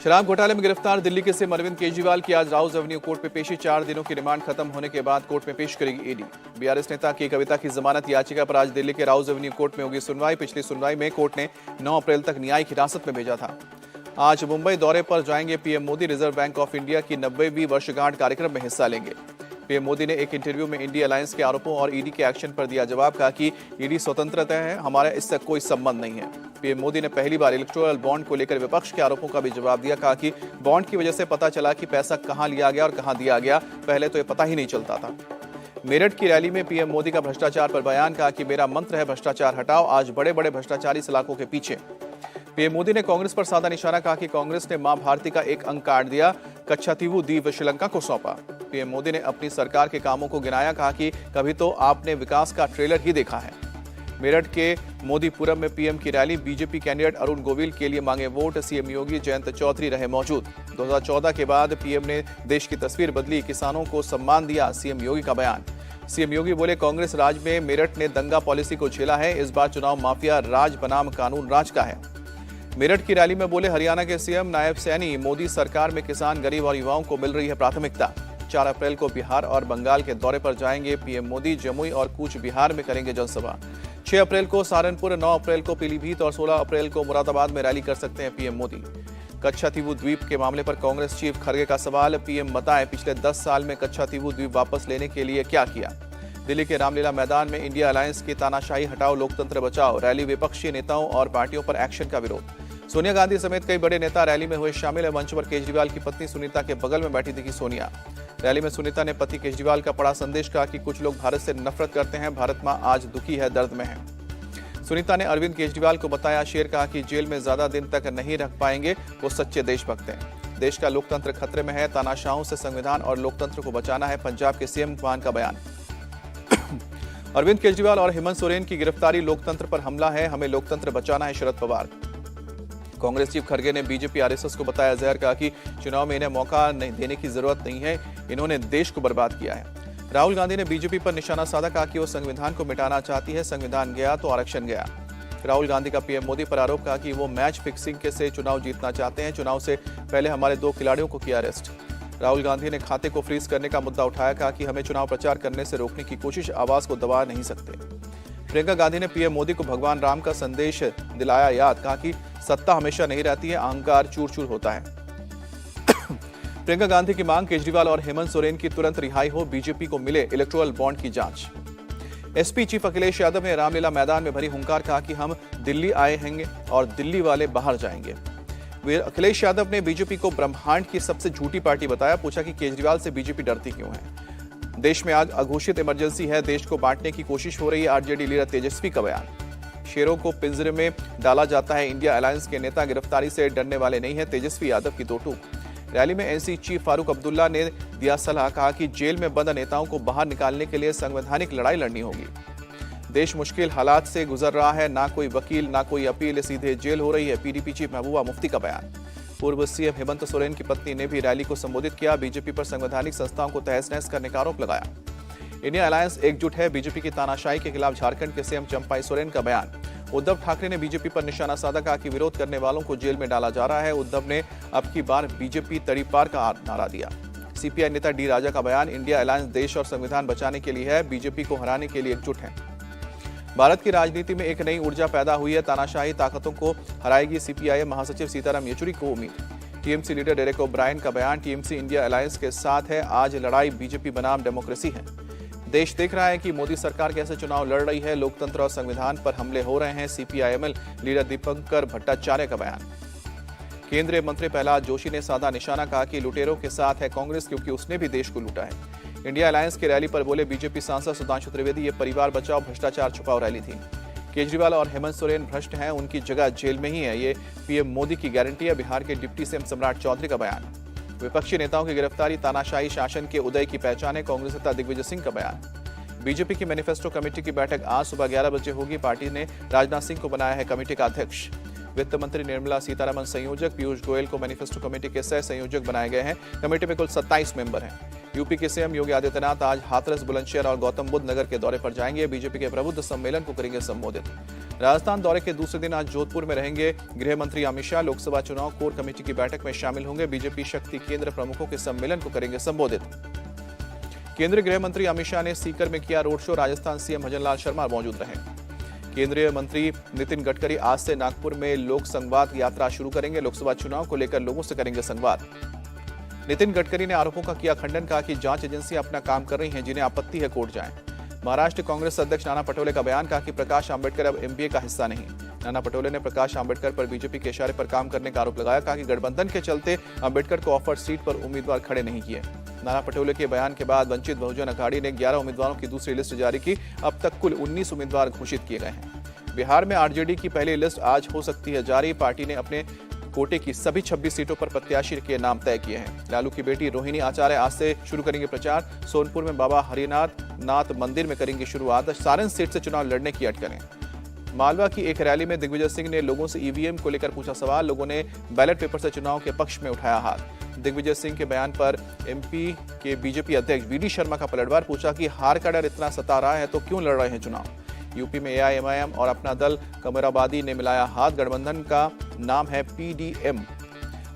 शराब घोटाले में गिरफ्तार दिल्ली के सीएम अरविंद केजरीवाल की आज राउज एवेन्यू कोर्ट में पेशी। 4 दिनों की रिमांड खत्म होने के बाद कोर्ट में पेश करेगी ईडी। बीआरएस नेता की कविता की जमानत याचिका पर आज दिल्ली के राउज एवेन्यू कोर्ट में होगी सुनवाई। पिछली सुनवाई में कोर्ट ने 9 अप्रैल तक न्यायिक हिरासत में भेजा था। आज मुंबई दौरे पर जाएंगे PM Modi. Reserve bank of India की 90वीं वर्षगांठ कार्यक्रम में हिस्सा लेंगे। पीएम मोदी ने एक इंटरव्यू में इंडिया अलायंस के आरोपों और ईडी के एक्शन पर दिया जवाब। कहा कि ईडी स्वतंत्रता है, हमारा इससे कोई संबंध नहीं है। पीएम मोदी ने पहली बार इलेक्टोरल बॉन्ड को लेकर विपक्ष के आरोपों का भी जवाब दिया। कहा कि बॉन्ड की वजह से पता चला कि पैसा कहां लिया गया और कहां दिया गया, पहले तो ये पता ही नहीं चलता था। मेरठ की रैली में पीएम मोदी का भ्रष्टाचार पर बयान। कहा कि मेरा मंत्र है भ्रष्टाचार हटाओ, आज बड़े बड़े भ्रष्टाचारी सलाखों के पीछे। पीएम मोदी ने कांग्रेस पर साधा निशाना। कहा कि कांग्रेस ने मां भारती का एक अंक काट दिया, कच्छातीवू द्वीप श्रीलंका को सौंपा। पीएम मोदी ने अपनी सरकार के कामों को गिनाया। कहा कि कभी तो आपने विकास का ट्रेलर ही देखा है। मेरठ के मोदीपुरम में पीएम की rally. BJP candidate Arun Govil के लिए मांगे वोट। सीएम योगी जयंत चौधरी रहे मौजूद। 2014 के बाद पीएम ने देश की तस्वीर बदली, किसानों को सम्मान दिया। सीएम योगी का बयान। सीएम योगी बोले कांग्रेस राज में मेरठ ने दंगा पॉलिसी को झेला है, इस बार चुनाव माफिया राज बनाम कानून राज का है। मेरठ की रैली में बोले हरियाणा के सीएम नायब सैनी, मोदी सरकार में किसान, गरीब और युवाओं को मिल रही है प्राथमिकता। 4 अप्रैल को बिहार और बंगाल के दौरे पर जाएंगे पीएम मोदी। जमुई और कूच बिहार में करेंगे जनसभा। 6 अप्रैल को सहारनपुर, 9 अप्रैल को पीलीभीत और 16 अप्रैल को मुरादाबाद में रैली कर सकते हैं पीएम मोदी। कच्छातीवू द्वीप के मामले पर कांग्रेस चीफ खड़गे का सवाल। पीएम बताएं पिछले 10 साल में कच्छातीवू द्वीप वापस लेने के लिए क्या किया। दिल्ली के रामलीला मैदान में इंडिया अलायंस की तानाशाही हटाओ, लोकतंत्र बचाओ रैली। विपक्षी नेताओं और पार्टियों पर एक्शन का विरोध। सोनिया गांधी समेत कई बड़े नेता रैली में हुए शामिल है। मंच पर केजरीवाल की पत्नी सुनीता के बगल में बैठी दिखी सोनिया। रैली में सुनीता ने पति केजरीवाल का पढ़ा संदेश। कहा कि कुछ लोग भारत से नफरत करते हैं, भारत मां आज दुखी है, दर्द में है। सुनीता ने अरविंद केजरीवाल को बताया शेर। कहा कि जेल में ज्यादा दिन तक नहीं रख पाएंगे, वो सच्चे देशभक्त हैं। देश का लोकतंत्र खतरे में है, तानाशाहों से संविधान और लोकतंत्र को बचाना है। पंजाब के सीएम मान का बयान। अरविंद केजरीवाल और हेमंत सोरेन की गिरफ्तारी लोकतंत्र पर हमला है, हमें लोकतंत्र बचाना है, शरद पवार। कांग्रेस चीफ खड़गे ने बीजेपी आरएसएस को बताया जहर। कहा कि चुनाव में इन्हें मौका नहीं देने की जरूरत नहीं है, इन्होंने देश को बर्बाद किया है। राहुल गांधी ने बीजेपी पर निशाना साधा। कहा कि वो संविधान को मिटाना चाहती है, संविधान गया तो आरक्षण गया। राहुल गांधी का पीएम मोदी पर आरोप। कहा कि वो मैच फिक्सिंग के से चुनाव जीतना चाहते हैं, चुनाव से पहले हमारे 2 खिलाड़ियों को किया अरेस्ट। राहुल गांधी ने खाते को फ्रीज करने का मुद्दा उठाया। कहा कि हमें चुनाव प्रचार करने से रोकने की कोशिश, आवाज को दबा नहीं सकते। प्रियंका गांधी ने पीएम मोदी को भगवान राम का संदेश दिलाया याद। कहा कि सत्ता हमेशा नहीं रहती है, अहंकार चूर चूर होता है। प्रियंका गांधी की मांग केजरीवाल और हेमंत सोरेन की तुरंत रिहाई हो, बीजेपी को मिले इलेक्टोरल बॉन्ड की जांच। एसपी चीफ अखिलेश यादव ने रामलीला मैदान में भरी हुंकार। कहा कि हम दिल्ली आए हैं और दिल्ली वाले बाहर जाएंगे। अखिलेश यादव ने बीजेपी को ब्रह्मांड की सबसे झूठी पार्टी बताया। पूछा कि केजरीवाल से बीजेपी डरती क्यों है। देश में आज अघोषित इमरजेंसी है, देश को बांटने की कोशिश हो रही है। आरजेडी लीडर तेजस्वी का बयान। शेरों को पिंजरे में डाला जाता है, इंडिया अलायंस के नेता गिरफ्तारी से डरने वाले नहीं है, तेजस्वी यादव की दो टूक। रैली में एनसी चीफ फारूक अब्दुल्ला ने दिया सलाह। कहा कि जेल में बंद नेताओं को बाहर निकालने के लिए संवैधानिक लड़ाई लड़नी होगी। देश मुश्किल हालात से गुजर रहा है, ना कोई वकील ना कोई अपील, सीधे जेल हो रही है। पीडीपी चीफ महबूबा मुफ्ती का बयान। पूर्व सीएम हेमंत सोरेन की पत्नी ने भी रैली को संबोधित किया। बीजेपी पर संवैधानिक संस्थाओं को तहस नहस करने का आरोप लगाया। इंडिया अलायंस एकजुट है, बीजेपी की तानाशाही के खिलाफ झारखंड के सीएम चंपाई सोरेन का बयान। उद्धव ठाकरे ने बीजेपी पर निशाना साधा। कहा कि विरोध करने वालों को जेल में डाला जा रहा है। उद्धव ने अब की बार बीजेपी तड़ी पार का नारा दिया। सीपीआई नेता डी राजा का बयान। इंडिया अलायंस देश और संविधान बचाने के लिए है, बीजेपी को हराने के लिए एकजुट है। भारत की राजनीति में एक नई ऊर्जा पैदा हुई है, तानाशाही ताकतों को हराएगी सीपीआई महासचिव सीताराम येचुरी को उम्मीद। टीएमसी लीडर डेरेक ओब्रायन का बयान। टीएमसी इंडिया अलायंस के साथ है, आज लड़ाई बीजेपी बनाम डेमोक्रेसी है। देश देख रहा है कि मोदी सरकार कैसे चुनाव लड़ रही है, लोकतंत्र और संविधान पर हमले हो रहे हैं। सीपीआईएमएल लीडर दीपंकर भट्टाचार्य का बयान। केंद्रीय मंत्री प्रहलाद जोशी ने साधा निशाना। कहा कि लुटेरों के साथ है कांग्रेस, क्योंकि उसने भी देश को लूटा है। इंडिया अलायंस की रैली पर बोले बीजेपी सांसद सुधांशु त्रिवेदी, ये परिवार बचाओ भ्रष्टाचार छुपाओ रैली थी। केजरीवाल और हेमंत सोरेन भ्रष्ट हैं, उनकी जगह जेल में ही है, ये पीएम मोदी की गारंटी है। बिहार के डिप्टी सीएम सम्राट चौधरी का बयान। विपक्षी नेताओं की गिरफ्तारी तानाशाही शासन के उदय की पहचान है, कांग्रेस नेता दिग्विजय सिंह का बयान। बीजेपी की मैनिफेस्टो कमेटी की बैठक आज सुबह 11 बजे होगी। पार्टी ने राजनाथ सिंह को बनाया है कमेटी का अध्यक्ष। वित्त मंत्री निर्मला सीतारमण संयोजक, पीयूष गोयल को मैनिफेस्टो कमेटी के सह संयोजक बनाए गए हैं। कमेटी में कुल 27 मेंबर हैं। यूपी के सीएम योगी आदित्यनाथ आज हाथरस, बुलंदशहर और गौतम बुद्ध नगर के दौरे पर जाएंगे। बीजेपी के प्रबुद्ध सम्मेलन को करेंगे संबोधित। राजस्थान दौरे के दूसरे दिन आज जोधपुर में रहेंगे गृह मंत्री अमित शाह। लोकसभा चुनाव कोर कमेटी की बैठक में शामिल होंगे। बीजेपी शक्ति केंद्र प्रमुखों के सम्मेलन को करेंगे संबोधित। केंद्रीय गृह मंत्री अमित शाह ने सीकर में किया road show. Rajasthan CM Bhajanlal Sharma मौजूद रहे। केंद्रीय मंत्री नितिन गडकरी आज से नागपुर में लोक संवाद यात्रा शुरू करेंगे। लोकसभा चुनाव को लेकर लोगों से करेंगे संवाद। नितिन गडकरी ने आरोपों का किया खंडन, कहा कि जांच एजेंसियां अपना काम कर रही हैं, जिन्हें आपत्ति है कोर्ट जाएं। महाराष्ट्र कांग्रेस अध्यक्ष नाना पटोले का बयान, कहा कि प्रकाश आंबेडकर अब एमपीए का हिस्सा नहीं। नाना पटोले ने प्रकाश आंबेडकर पर बीजेपी के इशारे पर काम करने का आरोप लगाया, कहा कि गठबंधन के चलते आंबेडकर को ऑफर सीट पर उम्मीदवार खड़े नहीं किए। नाना पटोले के बयान के बाद वंचित बहुजन अघाड़ी ने 11 उम्मीदवारों की दूसरी लिस्ट जारी की। अब तक कुल 19 उम्मीदवार घोषित किए गए हैं। बिहार में आरजेडी की पहली लिस्ट आज हो सकती है जारी। पार्टी ने अपने कोटे की सभी 26 सीटों पर प्रत्याशी के नाम तय किए हैं। लालू की बेटी रोहिणी आचार्य आज से शुरू करेंगे प्रचार। सोनपुर में बाबा हरिनाथ मंदिर में करेंगे शुरुआत। सारण सीट से चुनाव लड़ने की अटकलें। मालवा की एक रैली में दिग्विजय सिंह ने लोगों से ईवीएम को लेकर पूछा सवाल। लोगों ने बैलेट पेपर से चुनाव के पक्ष में उठाया हाथ। दिग्विजय सिंह के बयान पर एमपी के बीजेपी अध्यक्ष वीडी शर्मा का पलटवार, पूछा कि हार का डर इतना सता रहा है तो क्यों लड़ रहे हैं चुनाव। यूपी में एआईएमआईएम और अपना दल कमराबादी ने मिलाया हाथ। गठबंधन का नाम है पीडीएम।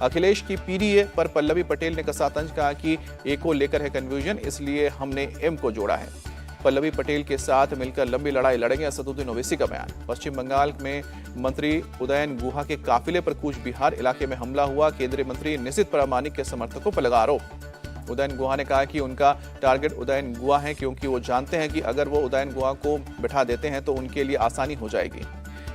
अखिलेश की पीडीए पर पल्लवी पटेल ने कसा तंज, कहा कि ए को लेकर है कन्फ्यूजन, इसलिए हमने एम को जोड़ा है। पल्लवी पटेल के साथ मिलकर लंबी लड़ाई लड़ेंगे, असदुद्दीन ओवैसी का बयान। पश्चिम बंगाल में मंत्री उदयन गुहा के काफिले पर कूच बिहार इलाके में हमला हुआ। केंद्रीय मंत्री निशित प्रामाणिक के समर्थकों पर लगा आरोप। उदयन गुहा ने कहा कि उनका टारगेट उदयन गुहा है, क्योंकि वो जानते हैं कि अगर वो उदयन गुहा को बिठा देते हैं तो उनके लिए आसानी हो जाएगी।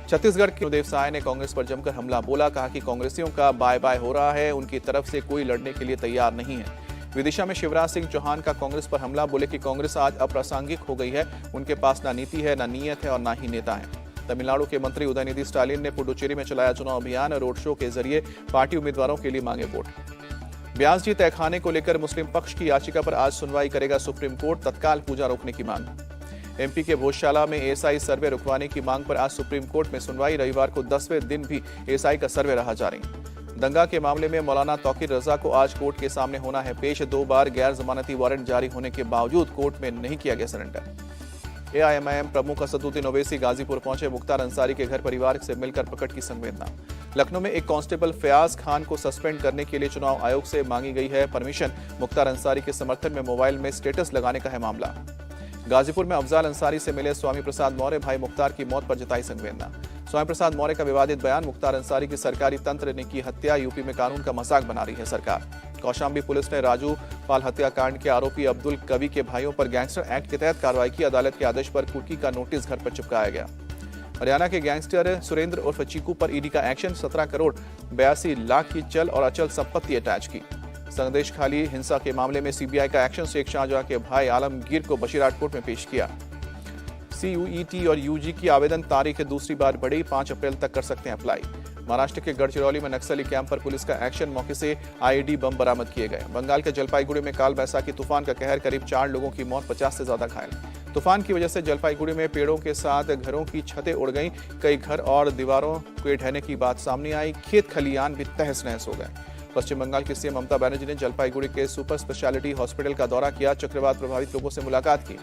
छत्तीसगढ़ के देव साय ने कांग्रेस पर जमकर हमला बोला, कहा कि कांग्रेसियों का बाय बाय हो रहा है, उनकी तरफ से कोई लड़ने के लिए तैयार नहीं है। विदिशा में शिवराज सिंह चौहान का कांग्रेस पर हमला, बोले कि कांग्रेस आज अप्रासंगिक हो गई है, उनके पास ना नीति है, ना नीयत है और ना ही नेता है। तमिलनाडु के मंत्री उदयनिधि स्टालिन ने पुडुचेरी में चलाया चुनाव अभियान। रोड शो के जरिए पार्टी उम्मीदवारों के लिए मांगे वोट। ब्याज जी तहखाने को लेकर मुस्लिम पक्ष की याचिका पर आज सुनवाई करेगा सुप्रीम कोर्ट। तत्काल पूजा रोकने की मांग। एमपी के भोजशाला में एएसआई सर्वे रुकवाने की मांग पर आज सुप्रीम कोर्ट में सुनवाई। रविवार को 10वें दिन भी एएसआई का सर्वे रहा जारी। दंगा के मामले में मौलाना तौकीर रजा को आज कोर्ट के सामने होना है पेश। 2 बार गैर जमानती वारंट जारी होने के बावजूद कोर्ट में नहीं किया गया सरेंडर। एआईएमआईएम प्रमुख असदुद्दीन ओवैसी गाजीपुर पहुंचे। मुख्तार अंसारी के घर परिवार से मिलकर प्रकट की संवेदना। लखनऊ में एक कांस्टेबल फयाज खान को सस्पेंड करने के लिए चुनाव आयोग से मांगी गई है परमिशन। मुख्तार अंसारी के समर्थन में मोबाइल में स्टेटस लगाने का है मामला। गाजीपुर में अफजाल अंसारी से मिले स्वामी प्रसाद मौर्य, भाई मुख्तार की मौत पर जताई संवेदना। स्वामी प्रसाद मौर्य का विवादित बयान, मुख्तार अंसारी की सरकारी तंत्र ने की हत्या, यूपी में कानून का मजाक बना रही है सरकार। कौशाम्बी पुलिस ने राजू पाल हत्याकांड के आरोपी अब्दुल कवि के भाइयों पर गैंगस्टर एक्ट के तहत कार्रवाई की। अदालत के आदेश पर कुर्की का नोटिस घर पर चिपकाया गया। हरियाणा के गैंगस्टर सुरेंद्र उर्फ चीकू पर ईडी का एक्शन। 17 करोड़ 82 लाख की चल और अचल संपत्ति अटैच की। संदेश खाली हिंसा के मामले में सीबीआई का एक्शन। शेख शाहजहां के भाई आलमगीर को बशीरहाट कोर्ट में पेश किया। सीयूईटी और यूजी की आवेदन तारीख दूसरी बार बढ़ी, 5 अप्रैल तक कर सकते हैं अप्लाई। महाराष्ट्र के गढ़चिरौली में नक्सली कैंप पर पुलिस का एक्शन, मौके से आईईडी बम बरामद किए गए। बंगाल के जलपाईगुड़ी में काल बैसाखी तूफान का कहर, करीब 4 लोगों की मौत, 50 से ज्यादा घायल। तूफान की वजह से जलपाईगुड़ी में पेड़ों के साथ घरों की छतें उड़ गईं। कई घर और दीवारों के ढहने की बात सामने आई। खेत खलियान भी तहस नहस हो गए। पश्चिम बंगाल की सीएम ममता बनर्जी ने जलपाईगुड़ी के सुपर स्पेशलिटी हॉस्पिटल का दौरा किया। चक्रवात प्रभावित लोगों से मुलाकात की।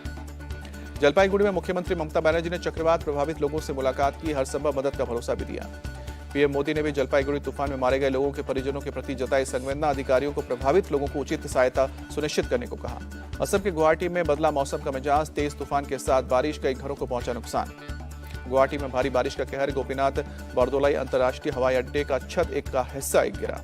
जलपाईगुड़ी में मुख्यमंत्री ममता बनर्जी ने चक्रवात प्रभावित लोगों से मुलाकात की, हर संभव मदद का भरोसा भी दिया। पीएम मोदी ने भी जलपाईगुड़ी तूफान में मारे गए लोगों के परिजनों के प्रति जताई संवेदना। अधिकारियों को प्रभावित लोगों को उचित सहायता सुनिश्चित करने को कहा। असम के गुवाहाटी में बदला मौसम का मिजाज, तेज तूफान के साथ बारिश, कई घरों को पहुंचा नुकसान। गुवाहाटी में भारी बारिश का कहर, गोपीनाथ बरदोलाई अंतर्राष्ट्रीय हवाई अड्डे का छत एक का हिस्सा गिरा।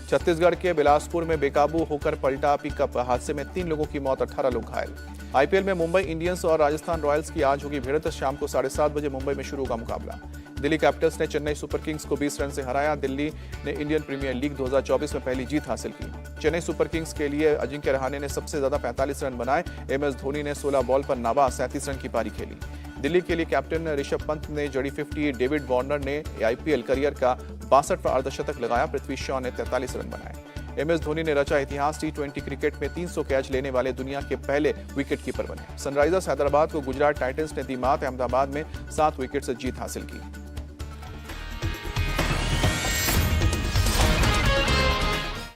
छत्तीसगढ़ के बिलासपुर में बेकाबू होकर पलटा पिकअप, हादसे में 3 लोगों की मौत, 18 लोग घायल। आईपीएल में मुंबई इंडियंस और राजस्थान रॉयल्स की आज होगी भिड़ंत। शाम को 7:30 बजे मुंबई में शुरू होगा मुकाबला। दिल्ली कैपिटल्स ने चेन्नई सुपर किंग्स को 20 रन से हराया। दिल्ली ने इंडियन प्रीमियर लीग 2024 में पहली जीत हासिल की। चेन्नई सुपर किंग्स के लिए अजिंक्य रहाणे ने सबसे ज्यादा 45 रन बनाए। एमएस धोनी ने 16 बॉल पर नाबाद 37 रन की पारी खेली। दिल्ली के लिए कैप्टन ऋषभ पंत ने जड़ी 50, डेविड वार्नर ने आईपीएल करियर का 62वां अर्धशतक लगाया। पृथ्वी शॉ ने 43 रन बनाए। एमएस धोनी ने रचा इतिहास, टी20 क्रिकेट में 300 कैच लेने वाले दुनिया के पहले विकेटकीपर बने। सनराइजर्स हैदराबाद को गुजरात टाइटंस ने दी मात, अहमदाबाद में 7 विकेट से जीत हासिल की।